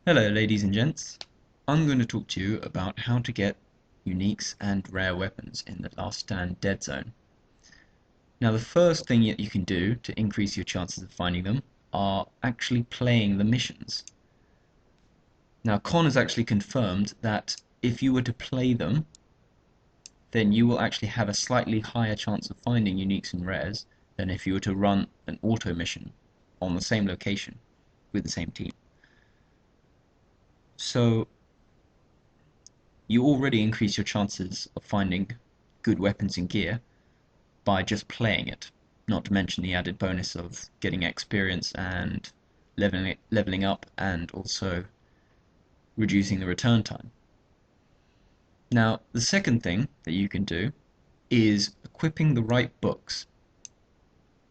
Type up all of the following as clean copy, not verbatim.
Hello ladies and gents, I'm going to talk to you about how to get uniques and rare weapons in the Last Stand Dead Zone. Now the first thing that you can do to increase your chances of finding them are actually playing the missions. Now Con has actually confirmed that if you were to play them, then you will actually have a slightly higher chance of finding uniques and rares than if you were to run an auto mission on the same location with the same team. So you already increase your chances of finding good weapons and gear by just playing it, not to mention the added bonus of getting experience and leveling up and also reducing the return time. Now, the second thing that you can do is equipping the right books.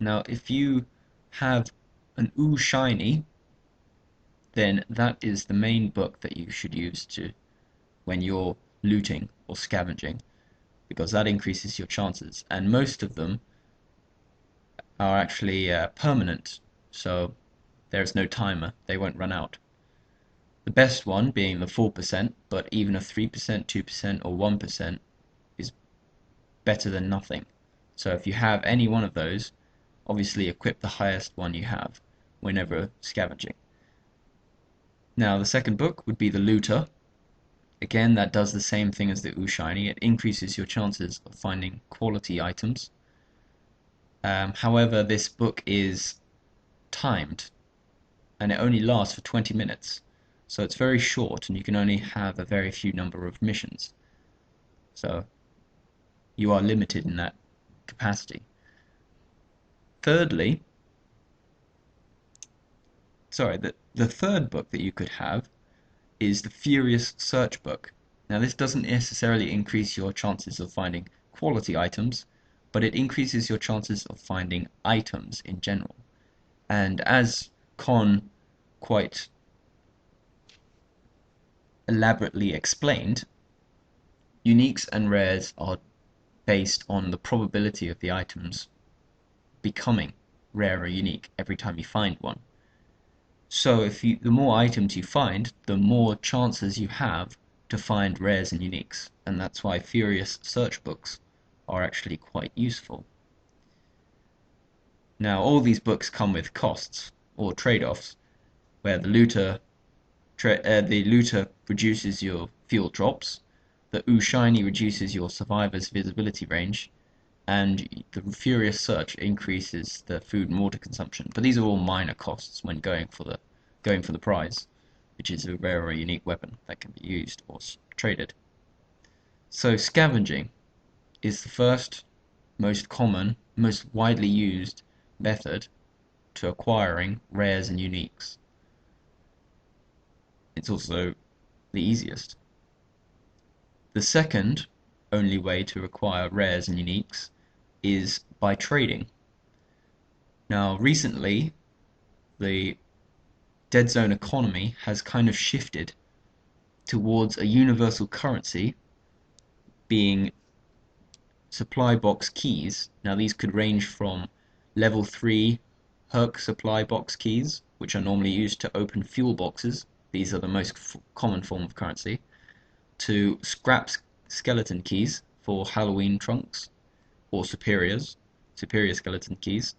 Now, if you have an Ooh Shiny, then that is the main book that you should use to when you're looting or scavenging, because that increases your chances, and most of them are actually permanent, so there's no timer, they won't run out. The best one being the 4%, but even a 3%, 2%, or 1% is better than nothing. So if you have any one of those, obviously equip the highest one you have whenever scavenging. Now the second book would be the Looter. Again, that does the same thing as the Ooh Shiny. It increases your chances of finding quality items. However, this book is timed and it only lasts for 20 minutes. So it's very short and you can only have a very few number of missions. So you are limited in that capacity. Thirdly, the third book that you could have is the Furious Search book. Now this doesn't necessarily increase your chances of finding quality items, but it increases your chances of finding items in general. And as Con quite elaborately explained, uniques and rares are based on the probability of the items becoming rare or unique every time you find one. So the more items you find, the more chances you have to find rares and uniques, and that's why Furious Search books are actually quite useful. Now all these books come with costs or trade-offs, where the looter reduces your fuel drops, the Ooh Shiny reduces your survivor's visibility range, and the Furious Search increases the food and water consumption. But these are all minor costs when going for the prize, which is a rare or unique weapon that can be used or traded. So scavenging is the first, most common, most widely used method to acquiring rares and uniques. It's also the easiest. The second only way to acquire rares and uniques is by trading. Now recently the Dead Zone economy has kind of shifted towards a universal currency being supply box keys. Now these could range from level 3 Herc supply box keys, which are normally used to open fuel boxes. These are the most common form of currency, to scrap skeleton keys for Halloween trunks or superior skeleton keys.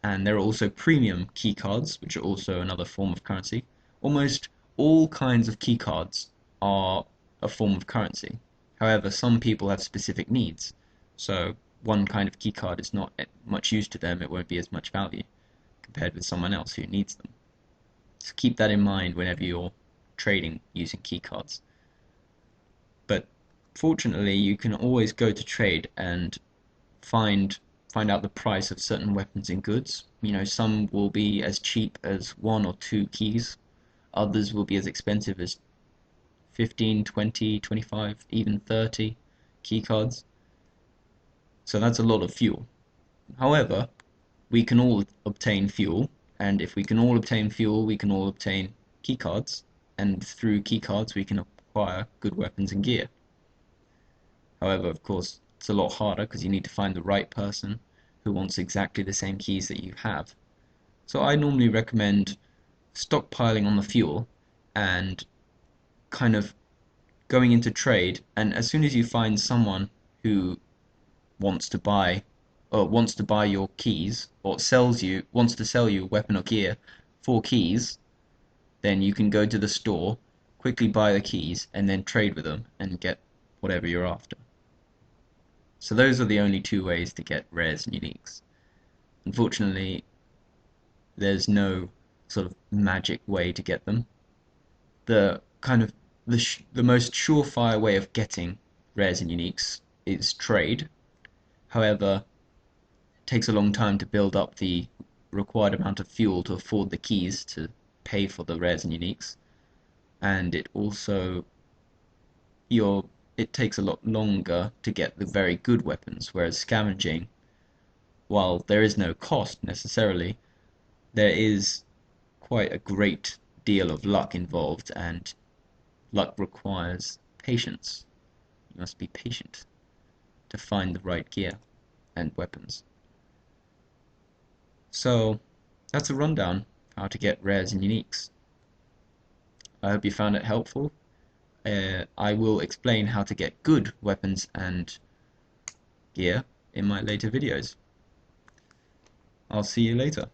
And there are also premium keycards, which are also another form of currency. Almost all kinds of keycards are a form of currency. However, some people have specific needs, so one kind of keycard is not much use to them, it won't be as much value compared with someone else who needs them. So keep that in mind whenever you're trading using keycards. But fortunately, you can always go to trade and find out the price of certain weapons and goods. You know, some will be as cheap as 1 or 2 keys, others will be as expensive as 15, 20, 25, even 30 key cards. So that's a lot of fuel. However, we can all obtain fuel, and if we can all obtain fuel, we can all obtain key cards, and through key cards we can acquire good weapons and gear. However, of course, it's a lot harder because you need to find the right person who wants exactly the same keys that you have. So I normally recommend stockpiling on the fuel and kind of going into trade. And as soon as you find someone who wants to buy your keys, or wants to sell you weapon or gear for keys, then you can go to the store, quickly buy the keys, and then trade with them and get whatever you're after. So those are the only two ways to get rares and uniques. Unfortunately, there's no sort of magic way to get them. The kind of the most surefire way of getting rares and uniques is trade. However, it takes a long time to build up the required amount of fuel to afford the keys to pay for the rares and uniques, and it takes a lot longer to get the very good weapons, whereas scavenging, while there is no cost necessarily, there is quite a great deal of luck involved, and luck requires patience. You must be patient to find the right gear and weapons. So that's a rundown of how to get rares and uniques. I hope you found it helpful. I will explain how to get good weapons and gear in my later videos. I'll see you later.